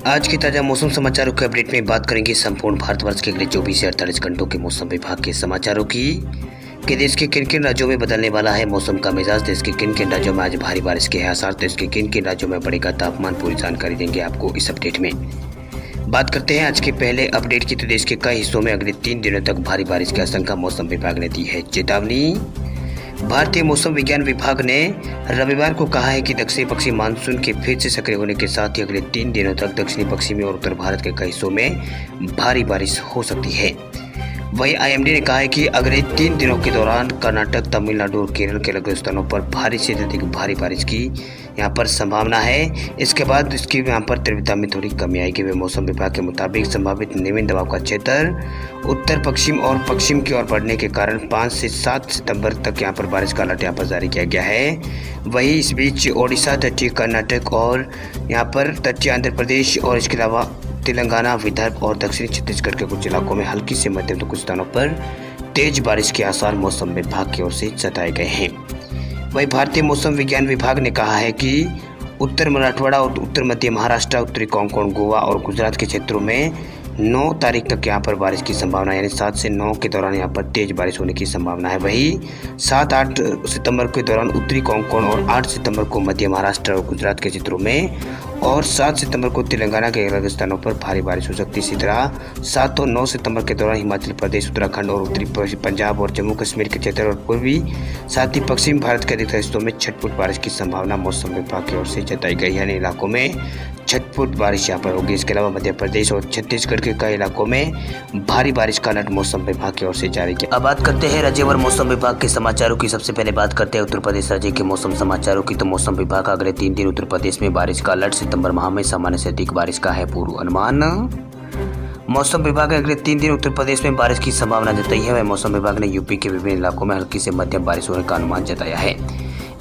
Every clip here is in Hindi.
आज की ताज़ा मौसम समाचारों के अपडेट में बात करेंगे संपूर्ण भारतवर्ष के अगले 24 से 48 घंटों के मौसम विभाग के समाचारों की कि देश के किन किन राज्यों में बदलने वाला है मौसम का मिजाज। देश के किन किन राज्यों में आज भारी बारिश के आसार, देश के किन किन राज्यों में बढ़ेगा तापमान, पूरी जानकारी देंगे आपको इस अपडेट में। बात करते हैं आज के पहले अपडेट की। तो देश के कई हिस्सों में अगले 3 दिनों तक भारी बारिश की आशंका मौसम विभाग ने दी है चेतावनी। भारतीय मौसम विज्ञान विभाग ने रविवार को कहा है कि दक्षिणी पश्चिमी मानसून के फिर से सक्रिय होने के साथ ही अगले 3 दिनों तक दक्षिणी पश्चिमी और उत्तर भारत के कई हिस्सों में भारी बारिश हो सकती है। वहीं आईएमडी ने कहा है कि अगले 3 दिनों के दौरान कर्नाटक, तमिलनाडु और केरल के अलग स्थानों पर भारी से अधिक भारी बारिश की यहाँ पर संभावना है। इसके बाद इसकी यहाँ पर तीव्रता में थोड़ी कमी आएगी। वे मौसम विभाग के मुताबिक संभावित निम्न दबाव का क्षेत्र उत्तर पश्चिम और पश्चिम की ओर बढ़ने के कारण 5 से 7 सितंबर तक यहाँ पर बारिश का अलर्ट यहाँ पर जारी किया गया है। वहीं इस बीच ओडिशा, तटीय कर्नाटक और यहाँ पर तटीय आंध्र प्रदेश और इसके अलावा तेलंगाना, विदर्भ और दक्षिणी छत्तीसगढ़ के कुछ इलाकों में हल्की से मध्यम तो कुछ स्थानों पर तेज बारिश के आसार मौसम विभाग की ओर से जताए गए हैं। वहीं भारतीय मौसम विज्ञान विभाग ने कहा है कि उत्तर मराठवाड़ा और उत्तर मध्य महाराष्ट्र, उत्तरी कोंकण, गोवा और गुजरात के क्षेत्रों में 9 तारीख तक यहाँ पर बारिश की संभावना है, यानी 7 से 9 के दौरान यहाँ पर तेज बारिश होने की संभावना है। वहीं 7-8 सितंबर के दौरान उत्तरी कोंकण और 8 सितंबर को मध्य महाराष्ट्र और गुजरात के क्षेत्रों में और 7 सितंबर को तेलंगाना के अलग स्थानों पर भारी बारिश हो सकती है। इसी तरह 7 और 9 सितंबर के दौरान हिमाचल प्रदेश, उत्तराखंड और उत्तरी पंजाब और जम्मू कश्मीर के क्षेत्र और पूर्वी साथ ही पश्चिमी भारत के अधिकतर हिस्सों में छटपुट बारिश की संभावना मौसम विभाग की ओर से जताई गई है, यानी इलाकों में छटपुट बारिश यहाँ पर होगी। इसके अलावा मध्य प्रदेश और छत्तीसगढ़ के कई इलाकों में भारी बारिश का अलर्ट मौसम विभाग की ओर से जारी किया। अब बात करते हैं राज्यवार मौसम विभाग के समाचारों की। सबसे पहले बात करते हैं उत्तर प्रदेश राज्य के मौसम समाचारों की। तो मौसम विभाग अगले 3 दिन उत्तर प्रदेश में बारिश का अलर्ट, सितंबर माह में सामान्य से अधिक बारिश का है पूर्व अनुमान। मौसम विभाग ने अगले 3 दिन उत्तर प्रदेश में बारिश की संभावना जताई है। वह मौसम विभाग ने यूपी के विभिन्न इलाकों में हल्की से मध्यम बारिश होने का अनुमान जताया है।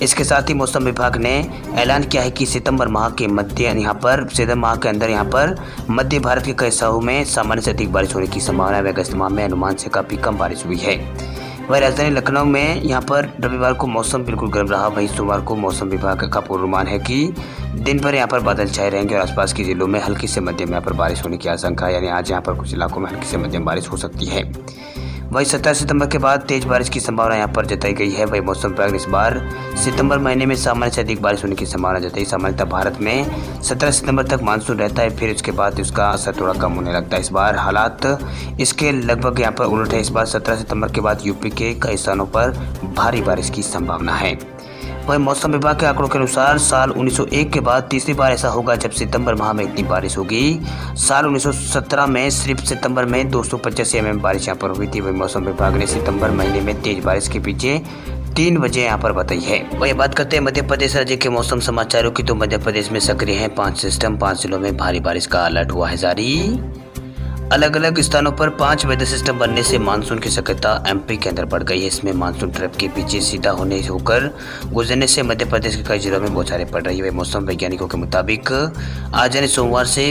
इसके साथ ही मौसम विभाग ने ऐलान किया है कि सितंबर माह के अंदर यहाँ पर मध्य भारत के कई हिस्सों में सामान्य से अधिक बारिश होने की संभावना है। अगस्त माह में अनुमान से काफी कम बारिश हुई है। वहीं राजधानी लखनऊ में यहाँ पर रविवार को मौसम बिल्कुल गर्म रहा। वहीं सोमवार को मौसम विभाग का पूर्वानुमान है कि दिन भर यहाँ पर बादल छाए रहेंगे और आसपास के जिलों में हल्की से मध्यम यहाँ पर बारिश होने की आशंका है, यानी आज यहाँ पर कुछ इलाकों में हल्की से मध्यम बारिश हो सकती है। वहीं 17 सितंबर के बाद तेज बारिश की संभावना यहाँ पर जताई गई है। वहीं मौसम विभाग ने इस बार सितंबर महीने में सामान्य से अधिक बारिश होने की संभावना जताई। सामान्यतः भारत में 17 सितंबर तक मानसून रहता है, फिर उसके बाद उसका असर थोड़ा कम होने लगता है। इस बार हालात इसके लगभग यहाँ पर उलट है। इस बार 17 सितंबर के बाद यूपी के कई स्थानों पर भारी बारिश की संभावना है। वहीं मौसम विभाग के आंकड़ों के अनुसार साल 1901 के बाद तीसरी बार ऐसा होगा जब सितंबर माह में इतनी बारिश होगी। साल 1917 में सिर्फ सितंबर में 285 mm बारिश यहाँ पर हुई थी। वहीं मौसम विभाग ने सितंबर महीने में तेज बारिश के पीछे 3 वजह यहाँ पर बताई है। वही बात करते हैं मध्य प्रदेश राज्य के मौसम समाचारों की। तो मध्य प्रदेश में सक्रिय है 5 सिस्टम, 5 जिलों में भारी बारिश का अलर्ट हुआ है जारी। अलग अलग स्थानों पर 5 वेदर सिस्टम बनने से मानसून की सक्रियता एमपी के अंदर बढ़ गई है। इसमें मानसून ट्रैप के पीछे सीधा होकर गुजरने से मध्य प्रदेश के कई जिलों में बौछारें पड़ रही है। मौसम वैज्ञानिकों के मुताबिक आज यानी सोमवार से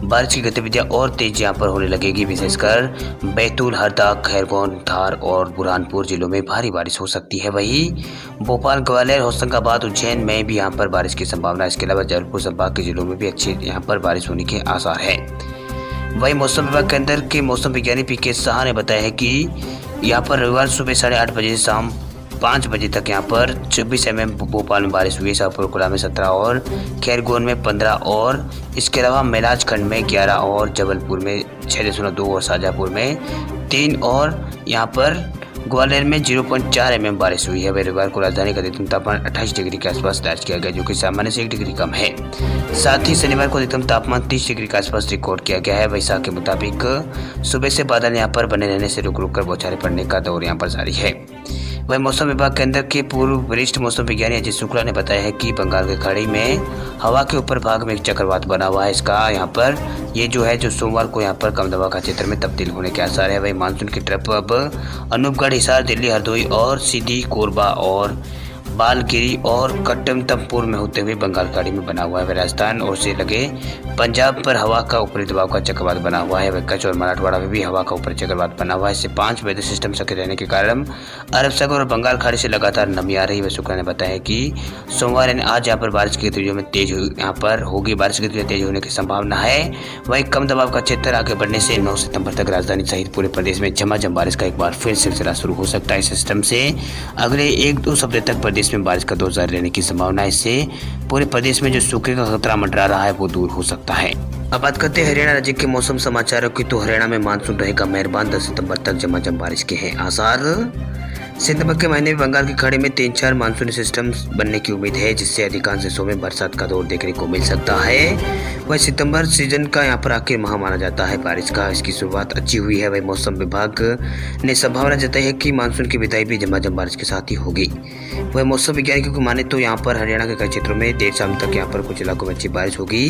बारिश की गतिविधियां और तेज यहाँ पर होने लगेगी। विशेषकर बैतूल, हरदा, खैरगोन, धार और बुरहानपुर जिलों में भारी बारिश हो सकती है। वहीं भोपाल, ग्वालियर, होशंगाबाद, उज्जैन में भी यहाँ पर बारिश की संभावना है। इसके अलावा जबलपुर संभाग के जिलों में भी अच्छी यहाँ पर बारिश होने के आसार है। वहीं मौसम विभाग के अंदर के मौसम विज्ञानी पीके साहा ने बताया है कि यहाँ पर रविवार सुबह 8:30 बजे से शाम 5 बजे तक यहाँ पर 24 mm भोपाल में बारिश हुई है, शाहपुर में 17 और खैरगोन में 15 और इसके अलावा मेलाजखंड में 11 और जबलपुर में 6.2 और शाजापुर में 3 और यहाँ पर ग्वालियर में 0.4 mm बारिश हुई है। रविवार को राजधानी का अधिकतम तापमान 28 डिग्री के आसपास दर्ज किया गया, जो कि सामान्य से 1 डिग्री कम है। साथ ही शनिवार को अधिकतम तापमान 30 डिग्री के आसपास रिकॉर्ड किया गया है। वैसा के मुताबिक सुबह से बादल यहाँ पर बने रहने से रुक रुक कर बौछारें पड़ने का दौर यहाँ पर जारी है। वहीं मौसम विभाग के अंदर के पूर्व वरिष्ठ मौसम विज्ञानी अजय शुक्ला ने बताया है कि बंगाल की खाड़ी में हवा के ऊपर भाग में एक चक्रवात बना हुआ है। इसका यहाँ पर ये जो सोमवार को यहाँ पर कम दबाव का क्षेत्र में तब्दील होने के आसार है। वही मानसून की ट्रफ अब अनूपगढ़, हिसार, दिल्ली, हरदोई और सीधी, कोरबा और बालगिरी और कट्टमपुर में होते हुए बंगाल खाड़ी में बना हुआ है। राजस्थान और से लगे पंजाब पर हवा का ऊपरी दबाव का चक्रवात बना हुआ है। कच्छ और मराठवाड़ा में भी हवा का ऊपरी चक्रवात बना हुआ है। इससे 5 वेदर सिस्टम सक्रिय रहने के कारण अरब सागर और बंगाल खाड़ी से लगातार नमी आ रही है। शुक्र ने बताया कि सोमवार यानी आज यहाँ पर बारिश की गतिविधियों में तेज यहाँ पर होगी। बारिश की गतिविधियां तेज होने की संभावना है। वहीं कम दबाव का क्षेत्र आगे बढ़ने से 9 सितंबर तक राजधानी सहित पूरे प्रदेश में झमाझम बारिश का एक बार फिर सिलसिला शुरू हो सकता है। इस सिस्टम से अगले 1-2 सप्ताह तक प्रदेश में बारिश का दौर जारी रहने की संभावना है। इससे पूरे प्रदेश में जो सूखे का खतरा मंडरा रहा है वो दूर हो सकता है। अब बात करते हैं हरियाणा राज्य के मौसम समाचारों की। तो हरियाणा में मानसून रहेगा मेहरबान। 10 सितंबर तक झमाझम बारिश के हैं आसार। सितंबर के महीने में बंगाल की खाड़ी में 3-4 मानसूनी सिस्टम बनने की उम्मीद है, जिससे अधिकांश हिस्सों में बरसात का दौर देखने को मिल सकता है। वह सितंबर सीजन का यहाँ पर आखिरी माह माना जाता है बारिश का। इसकी शुरुआत अच्छी हुई है। वही मौसम विभाग ने संभावना जताई है कि मानसून की विदाई भी झमाझम बारिश के साथ ही होगी। वह मौसम वैज्ञानिकों को माने तो यहाँ पर हरियाणा के कई क्षेत्रों में देर शाम तक यहाँ पर कुछ इलाकों में अच्छी बारिश होगी,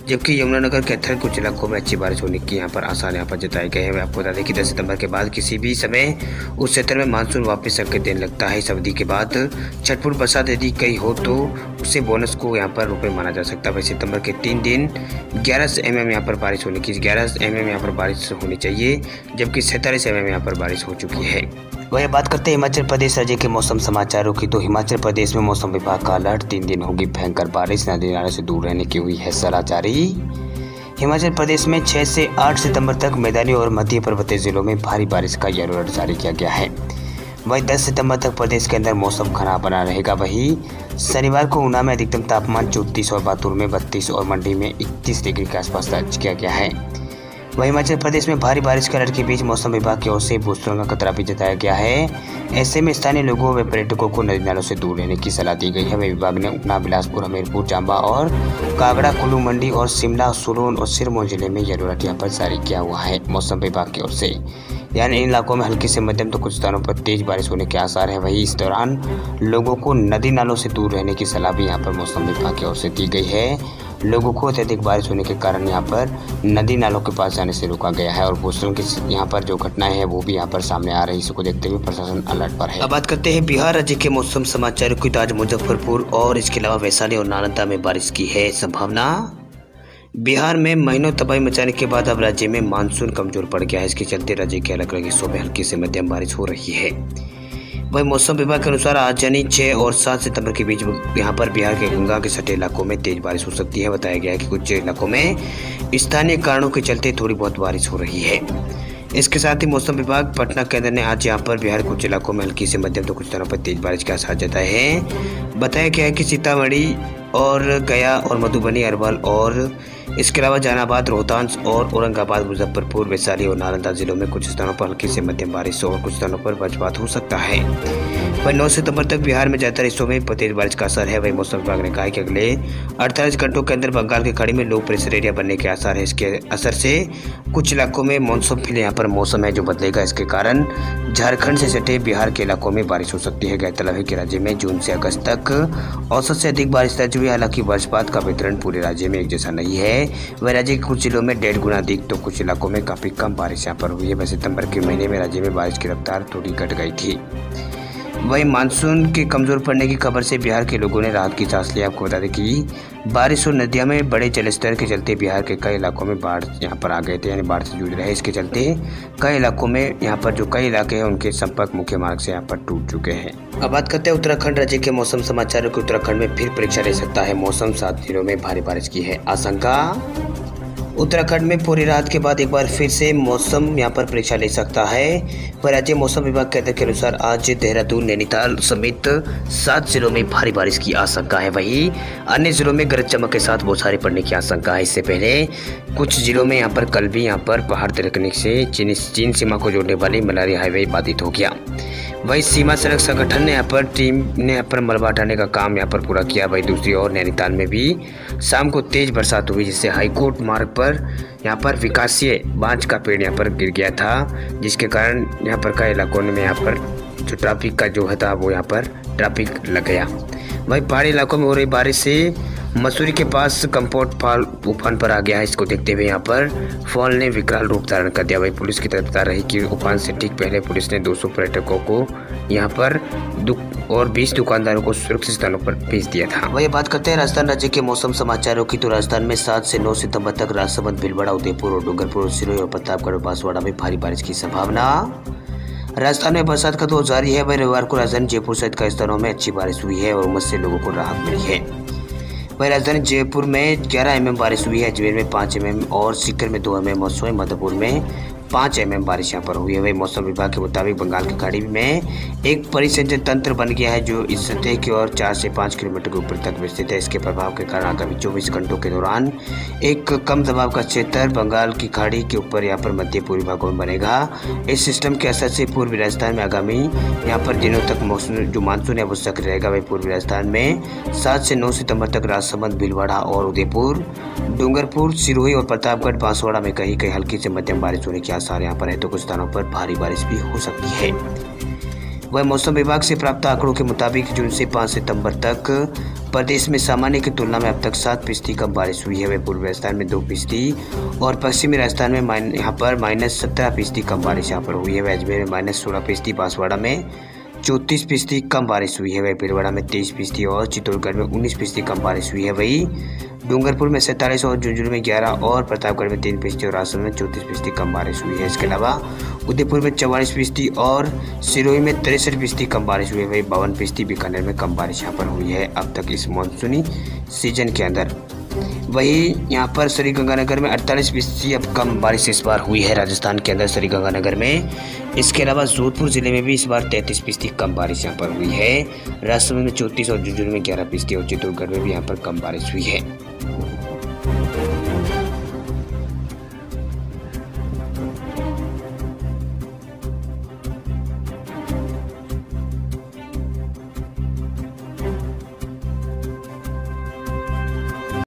जबकि यमुनानगर कैथल कुछ इलाकों में अच्छी बारिश होने की यहाँ पर आसार यहाँ पर जताए गए हैं। आपको बता दें कि 10 सितंबर के बाद किसी भी समय उस क्षेत्र में मानसून वापस संकेत देने लगता है। इस अवधि के बाद छठपुर बरसात यदि कहीं हो तो उसे बोनस को यहाँ पर रुपये माना जा सकता है। वही सितंबर के 3 दिन 11 mm यहाँ पर बारिश होने की 11 mm यहाँ पर बारिश होनी चाहिए, जबकि 47 mm यहाँ पर बारिश हो चुकी है। वही बात करते हैं हिमाचल प्रदेश राज्य के मौसम समाचारों की। तो हिमाचल प्रदेश में मौसम विभाग का अलर्ट। 3 दिन होगी भयंकर बारिश। नदी नाले से दूर रहने की हुई है सलाह जारी। हिमाचल प्रदेश में 6 से 8 सितंबर तक मैदानी और मध्य पर्वतीय जिलों में भारी बारिश का येलो अलर्ट जारी किया गया है। वहीं 10 सितंबर तक प्रदेश के अंदर मौसम खराब बना रहेगा। वहीं शनिवार को ऊना में अधिकतम तापमान 34 और बैतूल में 32 और मंडी में 31 डिग्री के आसपास दर्ज किया गया है। वहीं हिमाचल प्रदेश में भारी बारिश के अलर्ट के बीच मौसम विभाग की ओर से भूस्खलन का खतरा भी जताया गया है। ऐसे में स्थानीय लोगों व पर्यटकों को नदी नालों से दूर रहने की सलाह दी गई है। वहीं विभाग ने ऊना, बिलासपुर, हमीरपुर, चंबा और कांगड़ा, कुल्लू, मंडी और शिमला, सोलन और सिरमौर जिले में येलो अलर्ट यहाँ पर जारी किया हुआ है मौसम विभाग की ओर से। यानी इन इलाकों में हल्की से मध्यम तो कुछ स्थानों पर तेज बारिश होने के आसार है। वहीं इस दौरान लोगों को नदी नालों से दूर रहने की सलाह भी यहाँ पर मौसम विभाग की ओर से दी गई है। लोगों को अत्यधिक बारिश होने के कारण यहाँ पर नदी नालों के पास जाने से रोका गया है और भूस्खलन की यहाँ पर जो घटनाएं हैं वो भी यहाँ पर सामने आ रही है। इसको देखते हुए प्रशासन अलर्ट पर है। अब बात करते हैं बिहार राज्य के मौसम समाचारों की। आज मुजफ्फरपुर और इसके अलावा वैशाली और नालंदा में बारिश की है संभावना। बिहार में महीनों तबाही मचाने के बाद अब राज्य में मानसून कमजोर पड़ गया है। इसके चलते राज्य के अलग अलग हिस्सों में हल्की से मध्यम बारिश हो रही है। वही मौसम विभाग के अनुसार आज यानी 6 और 7 सितंबर के बीच यहाँ पर बिहार के गंगा के सटे इलाकों में तेज बारिश हो सकती है। बताया गया है कि कुछ इलाकों में स्थानीय कारणों के चलते थोड़ी बहुत बारिश हो रही है। इसके साथ ही मौसम विभाग पटना केंद्र ने आज यहाँ पर बिहार कुछ इलाकों में हल्की से मध्यम तो कुछ स्थानों पर तेज बारिश के आसार जताए हैं। बताया गया है कि सीतामढ़ी और गया और मधुबनी, अरवल और इसके अलावा जहानाबाद, रोहतास और औरंगाबाद, मुजफ्फरपुर, वैशाली और नालंदा जिलों में कुछ स्थानों पर हल्की से मध्यम बारिश और कुछ स्थानों पर वज्रपात हो सकता है। वहीं 9 सितंबर तक बिहार में ज्यादातर हिस्सों में तेज बारिश का असर है। वहीं मौसम विभाग ने कहा है कि अगले 48 घंटों के अंदर बंगाल की खाड़ी में लो प्रेशर एरिया बनने के आसार है। इसके असर से कुछ इलाकों में मानसून यहाँ पर मौसम है जो बदलेगा। इसके कारण झारखंड से सटे बिहार के इलाकों में बारिश हो सकती है। गौरतलब है कि राज्य में जून से अगस्त तक औसत से अधिक बारिश दर्ज हुई। हालांकि वज्रपात का वितरण पूरे राज्य में एक जैसा नहीं है। वह राज्य के कुछ जिलों में 1.5 गुना अधिक तो कुछ इलाकों में काफी कम बारिश यहाँ पर हुई है। वह सितंबर के महीने में राज्य में बारिश की रफ्तार थोड़ी घट गई थी। वहीं मानसून के कमजोर पड़ने की खबर से बिहार के लोगों ने राहत की सांस ली। आपको बता दें कि बारिश और नदियों में बड़े जलस्तर के चलते बिहार के कई इलाकों में बाढ़ यहाँ पर आ गए थे, यानी बाढ़ से जूझ रहे। इसके चलते कई इलाकों में यहाँ पर जो कई इलाके हैं उनके संपर्क मुख्य मार्ग से यहाँ पर टूट चुके हैं। अब बात करते हैं उत्तराखंड राज्य के मौसम समाचारों की। उत्तराखंड में फिर परीक्षा ले सकता है मौसम। 7 जिलों में भारी बारिश की है आशंका। उत्तराखंड में पूरी रात के बाद एक बार फिर से मौसम यहाँ पर परीक्षा ले सकता है। वह राज्य मौसम विभाग केंद्र के अनुसार आज देहरादून, नैनीताल समेत 7 जिलों में भारी बारिश की आशंका है। वहीं अन्य जिलों में गरज चमक के साथ बौछारें पड़ने की आशंका है। इससे पहले कुछ जिलों में यहाँ पर कल भी यहाँ पर पहाड़ तिरकने से चीन सीमा को जोड़ने वाली मलारी हाईवे बाधित हो गया। वहीं सीमा सड़क संगठन ने यहाँ पर टीम ने यहाँ पर मलबा हटाने का काम यहाँ पर पूरा किया। वहीं दूसरी ओर नैनीताल में भी शाम को तेज बरसात हुई, जिससे हाईकोर्ट मार्ग पर यहाँ पर विकासीय बांज का पेड़ यहाँ पर गिर गया था, जिसके कारण यहाँ पर कई इलाकों में यहाँ पर जो ट्रैफिक का जो है था वो यहाँ पर ट्रैफिक लग गया। वहीं पहाड़ी इलाकों में हो रही बारिश से मसूरी के पास कंपोट फॉल उफान पर आ गया है। इसको देखते हुए यहाँ पर फॉल ने विकराल रूप धारण कर दिया। वही पुलिस की तरफ बता रही कि उफान से ठीक पहले पुलिस ने 200 पर्यटकों को यहाँ पर और 20 दुकानदारों को सुरक्षित स्थानों पर भेज दिया था। वही बात करते हैं राजस्थान राज्य के मौसम समाचारों की, तो राजस्थान में 7 से 9 सितंबर तक राजसमंद, भीलवाड़ा, उदयपुर और डूंगरपुर, सिरोही और प्रतापगढ़ और बांसवाड़ा में भारी बारिश की संभावना। राजस्थान में बरसात का दौर जारी है। वही रविवार को राजधानी जयपुर सहित कई स्थानों में अच्छी बारिश हुई है और उमस से लोगों को राहत मिली है। वही राजधानी जयपुर में 11 mm बारिश हुई है, अजमेर में 5 mm और सीकर में 2 mm और सोई मधुपुर में 5 mm बारिश यहाँ पर हुई है। वही मौसम विभाग के मुताबिक बंगाल की खाड़ी में एक परिसंचरण तंत्र बन गया है जो इस सतह की ओर 4 से 5 किलोमीटर के ऊपर तक विस्तृत है। इसके प्रभाव के कारण आगामी 24 घंटों के दौरान एक कम दबाव का क्षेत्र बंगाल की खाड़ी के ऊपर यहाँ पर मध्य पूर्वी भागों में बनेगा। इस सिस्टम के असर से पूर्वी राजस्थान में आगामी यहाँ पर दिनों तक मौसम जो मानसून है वो सक्रिय रहेगा। वही पूर्वी राजस्थान में 7 से 9 सितंबर तक राजसमंद, भीलवाड़ा और उदयपुर, डूंगरपुर, सिरोही और प्रतापगढ़, बांसवाड़ा में कहीं कहीं हल्की से मध्यम बारिश होने के आसार यहाँ पर है, तो कुछ स्थानों पर भारी बारिश भी हो सकती है। वह मौसम विभाग से प्राप्त आंकड़ों के मुताबिक जून से 5 सितंबर तक प्रदेश में सामान्य की तुलना में अब तक 7% कम बारिश हुई है। वह पूर्वी राजस्थान में 2% और पश्चिमी राजस्थान में यहाँ पर -17% कम बारिश यहाँ पर हुई है। वह अजमेर में -16%, बांसवाड़ा में 34% कम बारिश हुई है। वही भीलवाड़ा में 23% और चित्तौड़गढ़ में 19% कम बारिश हुई है। वही डूंगरपुर में 47 और झुंझुनू में 11 और प्रतापगढ़ में 3% और राजसमंद में 34% कम बारिश हुई है। इसके अलावा उदयपुर में 44% और सिरोही में 63% कम बारिश हुई है। वही 52% बीकानेर में कम बारिश यहाँ पर हुई है अब तक इस मानसूनी सीजन के अंदर। वही यहाँ पर श्रीगंगानगर में 48% अब कम बारिश इस बार हुई है राजस्थान के अंदर श्रीगंगानगर में। इसके अलावा जोधपुर जिले में भी इस बार 33% कम बारिश यहाँ पर हुई है। राजसमंद में 34 और झुंझुनू में 11% और चित्तौड़गढ़ में भी यहाँ पर कम बारिश हुई है।